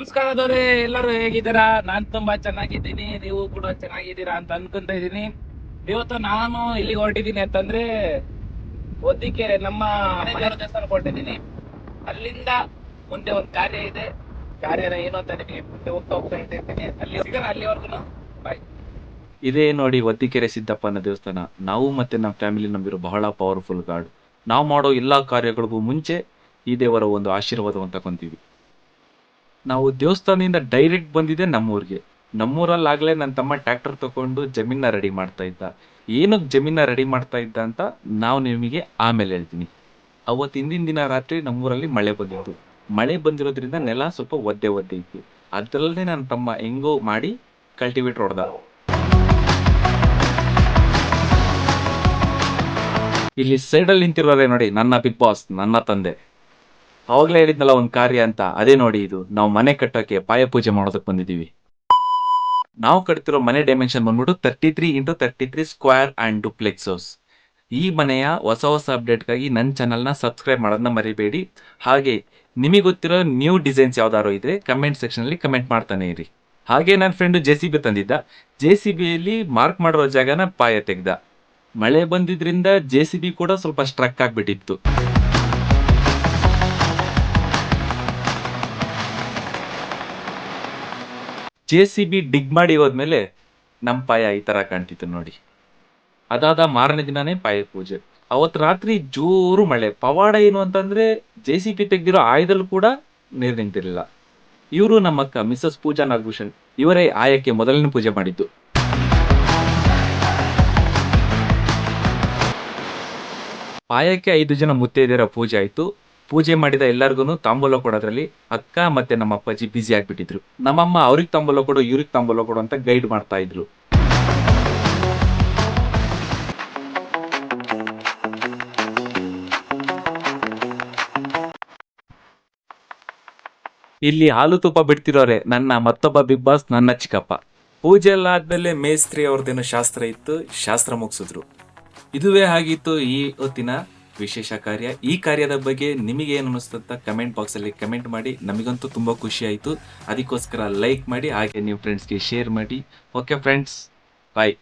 ನಮಸ್ಕಾರದವ್ರೆ, ಎಲ್ಲರೂ ಹೇಗಿದ್ದೀರಾ? ನಾನ್ ತುಂಬಾ ಚೆನ್ನಾಗಿದ್ದೀನಿ, ನೀವು ಕೂಡ ಚೆನ್ನಾಗಿದ್ದೀರಾ ಅಂತ ಅನ್ಕೊಂತ ಇದ್ದೀನಿ. ಇವತ್ತು ನಾನು ಇಲ್ಲಿಗೆ ಹೊರಟಿದ್ದೀನಿ ಅಂತಂದ್ರೆ ಒದ್ದಿಕೆರೆ ನಮ್ಮ ಮನೆ ದೇವರ ದೇವಸ್ಥಾನ ಹೊರಟಿದ್ದೀನಿ. ಅಲ್ಲಿಂದ ಮುಂದೆ ಒಂದು ಕಾರ್ಯ ಇದೆ. ಕಾರ್ಯನ ಏನು ಅಂತ ನಿಮಗೆ ಮುಂದೆ ಹೋಗ್ತಾ ಹೋಗ್ತಾ ಇದ್ದೀನಿ. ಅಲ್ಲಿ ಸಿಗೋಣ, ಅಲ್ಲಿವರೆಗೂ ಬಾಯ್. ಇದೇ ನೋಡಿ ಒತ್ತಿಕೆರೆ ಸಿದ್ದಪ್ಪನ ದೇವಸ್ಥಾನ. ನಾವು ಮತ್ತೆ ನಮ್ಮ ಫ್ಯಾಮಿಲಿ ನಂಬಿರೋ ಬಹಳ ಪವರ್ಫುಲ್ ಗಾಡ್. ನಾವು ಮಾಡೋ ಎಲ್ಲಾ ಕಾರ್ಯಗಳಿಗೂ ಮುಂಚೆ ಈ ದೇವರ ಒಂದು ಆಶೀರ್ವಾದವನ್ನು ತಗೊಂತೀವಿ. ನಾವು ದೇವಸ್ಥಾನದಿಂದ ಡೈರೆಕ್ಟ್ ಬಂದಿದೆ ನಮ್ಮೂರಿಗೆ. ನಮ್ಮೂರಲ್ಲಾಗಲೇ ನನ್ನ ತಮ್ಮ ಟ್ರ್ಯಾಕ್ಟರ್ ತಗೊಂಡು ಜಮೀನ ರೆಡಿ ಮಾಡ್ತಾ ಇದ್ದ. ಏನಕ್ಕೆ ಜಮೀನ ರೆಡಿ ಮಾಡ್ತಾ ಇದ್ದ ಅಂತ ನಾವು ನಿಮಗೆ ಆಮೇಲೆ ಹೇಳ್ತೀನಿ. ಅವತ್ತು ಹಿಂದಿನ ದಿನ ರಾತ್ರಿ ನಮ್ಮೂರಲ್ಲಿ ಮಳೆ ಬಂದಿತ್ತು. ಮಳೆ ಬಂದಿರೋದ್ರಿಂದ ನೆಲ ಸ್ವಲ್ಪ ಒದ್ದೆ ಒದ್ದೆ ಇತ್ತು. ಅದರಲ್ಲೇ ನನ್ನ ತಮ್ಮ ಹೆಂಗೋ ಮಾಡಿ ಕಲ್ಟಿವೇಟರ್ ಹೊಡೆದ. ಇಲ್ಲಿ ಸೈಡಲ್ಲಿ ನಿಂತಿರೋದೇ ನೋಡಿ ನನ್ನ ಬಿಗ್ ಬಾಸ್, ನನ್ನ ತಂದೆ. ಅವಾಗಲೇ ಹೇಳಿದ್ನಲ್ಲ ಒಂದು ಕಾರ್ಯ ಅಂತ, ಅದೇ ನೋಡಿ ಇದು. ನಾವು ಮನೆ ಕಟ್ಟೋಕೆ ಪಾಯ ಪೂಜೆ ಮಾಡೋದಕ್ಕೆ ಬಂದಿದ್ದೀವಿ. ನಾವು ಕಟ್ತಿರೋ ಮನೆ ಡೈಮೆನ್ಷನ್ ಬಂದ್ಬಿಟ್ಟು 33x33 square and duplex house. ಈ ಮನೆಯ ಹೊಸ ಹೊಸ ಅಪ್ಡೇಟ್ಗಾಗಿ ನನ್ನ ಚಾನಲ್ನ ಸಬ್ಸ್ಕ್ರೈಬ್ ಮಾಡೋದನ್ನ ಮರಿಬೇಡಿ. ಹಾಗೆ ನಿಮಗೆ ಗೊತ್ತಿರೋ ನ್ಯೂ ಡಿಸೈನ್ಸ್ ಯಾವ್ದಾದ್ರು ಇದ್ರೆ ಕಮೆಂಟ್ ಸೆಕ್ಷನಲ್ಲಿ ಕಮೆಂಟ್ ಮಾಡ್ತಾನೆ ಇರಿ. ಹಾಗೆ ನನ್ನ ಫ್ರೆಂಡು JCB ತಂದಿದ್ದ. JCBಯಲ್ಲಿ ಮಾರ್ಕ್ ಮಾಡಿರೋ ಜಾಗನ ಪಾಯ ತೆಗ್ದ. ಮಳೆ ಬಂದಿದ್ರಿಂದ JCB ಕೂಡ ಸ್ವಲ್ಪ ಸ್ಟ್ರಕ್ ಆಗ್ಬಿಟ್ಟಿತ್ತು. JCB ಡಿಗ್ ಮಾಡಿ ಹೋದ್ಮೇಲೆ ನಮ್ಮ ಪಾಯ ಈ ತರ ಕಾಣ್ತಿತ್ತು ನೋಡಿ. ಅದಾದ ಮಾರನೇ ದಿನಾನೇ ಪಾಯ ಪೂಜೆ. ಅವತ್ತು ರಾತ್ರಿ ಜೋರು ಮಳೆ. ಪವಾಡ ಏನು ಅಂತಂದ್ರೆ JCB ತೆಗ್ದಿರೋ ಆಯದಲ್ಲಿ ಕೂಡ ನೀರು ನಿಂತಿರ್ಲಿಲ್ಲ. ಇವರು ನಮ್ಮ ಅಕ್ಕ ಮಿಸಸ್ ಪೂಜಾ ನಾಗಭೂಷಣ್. ಇವರೇ ಆಯಕ್ಕೆ ಮೊದಲನೇ ಪೂಜೆ ಮಾಡಿದ್ದು. ಪಾಯಕ್ಕೆ 5 ಜನ ಮುತ್ತೈದೆಯರ ಪೂಜೆ ಆಯ್ತು. ಪೂಜೆ ಮಾಡಿದ ಎಲ್ಲರಿಗೂ ತಾಂಬೂಲ ಕೊಡೋದ್ರಲ್ಲಿ ಅಕ್ಕ ಮತ್ತೆ ನಮ್ಮ ಅಪ್ಪಾಜಿ ಬ್ಯುಸಿ ಆಗ್ಬಿಟ್ಟಿದ್ರು. ನಮ್ಮಮ್ಮ ಅವ್ರಿಗೆ ತಾಂಬೂಲ ಕೊಡು, ಇವ್ರಿಗೆ ತಾಂಬೂಲ ಕೊಡು ಅಂತ ಗೈಡ್ ಮಾಡ್ತಾ ಇದ್ರು. ಇಲ್ಲಿ ಹಾಲು ತುಪ್ಪ ಬಿಡ್ತಿರೋರೆ ನನ್ನ ಮತ್ತೊಬ್ಬ ಬಿಗ್ ಬಾಸ್, ನನ್ನ ಚಿಕ್ಕಪ್ಪ. ಪೂಜೆ ಎಲ್ಲ ಆದ್ಮೇಲೆ ಮೇಸ್ತ್ರಿ ಅವ್ರದ್ದೇನೋ ಶಾಸ್ತ್ರ ಇತ್ತು, ಶಾಸ್ತ್ರ ಮುಗಿಸಿದ್ರು. ಇದುವೇ ಆಗಿತ್ತು ಈ ಹೊತ್ತಿನ ವಿಶೇಷ ಕಾರ್ಯ. ಈ ಕಾರ್ಯದ ಬಗ್ಗೆ ನಿಮಗೆ ಏನು ಅನಿಸ್ತಂತ ಕಮೆಂಟ್ ಬಾಕ್ಸಲ್ಲಿ ಕಮೆಂಟ್ ಮಾಡಿ. ನಮಗಂತೂ ತುಂಬ ಖುಷಿ ಆಯಿತು. ಅದಕ್ಕೋಸ್ಕರ ಲೈಕ್ ಮಾಡಿ, ಹಾಗೆ ನೀವು ಫ್ರೆಂಡ್ಸ್ಗೆ ಶೇರ್ ಮಾಡಿ. ಓಕೆ ಫ್ರೆಂಡ್ಸ್, ಬಾಯ್.